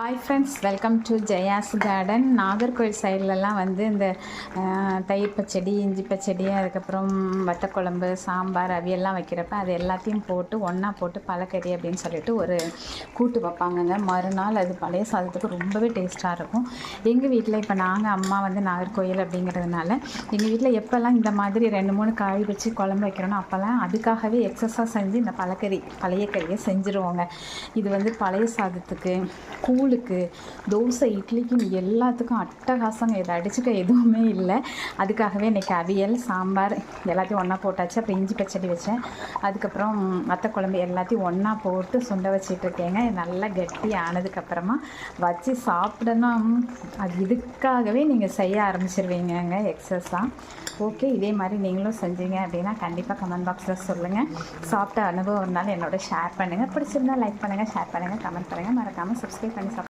Hi friends, welcome to Jaya's garden. Nagercoil சைட்லலாம் வந்து இந்த தயிர் பச்சடி, இஞ்சி பச்சடி, அதுக்கப்புறம் வத்தக்குழம்பு, சாம்பார், அவியெல்லாம் வைக்கிறப்ப அது எல்லாத்தையும் போட்டு ஒன்றா போட்டு பழக்கறி அப்படின்னு சொல்லிட்டு ஒரு கூட்டு வைப்பாங்கங்க. மறுநாள் அது பழைய சாதத்துக்கு ரொம்பவே டேஸ்ட்டாக இருக்கும். எங்கள் வீட்டில் இப்போ நாங்கள் அம்மா வந்து நாகர்கோவில் அப்படிங்கிறதுனால எங்கள் வீட்டில் எப்போல்லாம் இந்த மாதிரி 2-3 காய் வச்சு குழம்பு வைக்கிறோன்னா அப்போல்லாம் அதுக்காகவே எக்ஸஸாக செஞ்சு இந்த பழைய கறியை செஞ்சுருவோங்க. இது வந்து பழைய சாதத்துக்கு, கூழுக்கு, தோசை, இட்லிக்கு எல்லாத்துக்கும் அட்டகாசங்க. இதை அடிச்சுக்க எதுவுமே இல்லை. அதுக்காகவே இன்றைக்கி அவியல், சாம்பார் எல்லாத்தையும் ஒன்றா போட்டாச்சு. அப்புறம் இஞ்சி பச்சடி வச்சேன். அதுக்கப்புறம் வத்தக்குழம்பு எல்லாத்தையும் ஒன்றா போட்டு சுண்ட வச்சிட்ருக்கேங்க. நல்லா கட்டி ஆனதுக்கப்புறமா வச்சு சாப்பிடணும். அது இதுக்காகவே நீங்கள் செய்ய ஆரம்பிச்சிருவீங்கங்க எக்ஸஸாக. ஓகே, இதே மாதிரி நீங்களும் செஞ்சீங்க அப்படின்னா கண்டிப்பாக கமெண்ட் பாக்ஸில் சொல்லுங்கள். சாப்பிட்ட அனுபவம் இருந்தாலும் என்னோட ஷேர் பண்ணுங்கள். பிடிச்சிருந்தால் லைக் பண்ணுங்கள், ஷேர் பண்ணுங்கள், கமெண்ட் பண்ணுங்கள். மறக்காமல் சப்ஸ்கிரைப் பண்ணி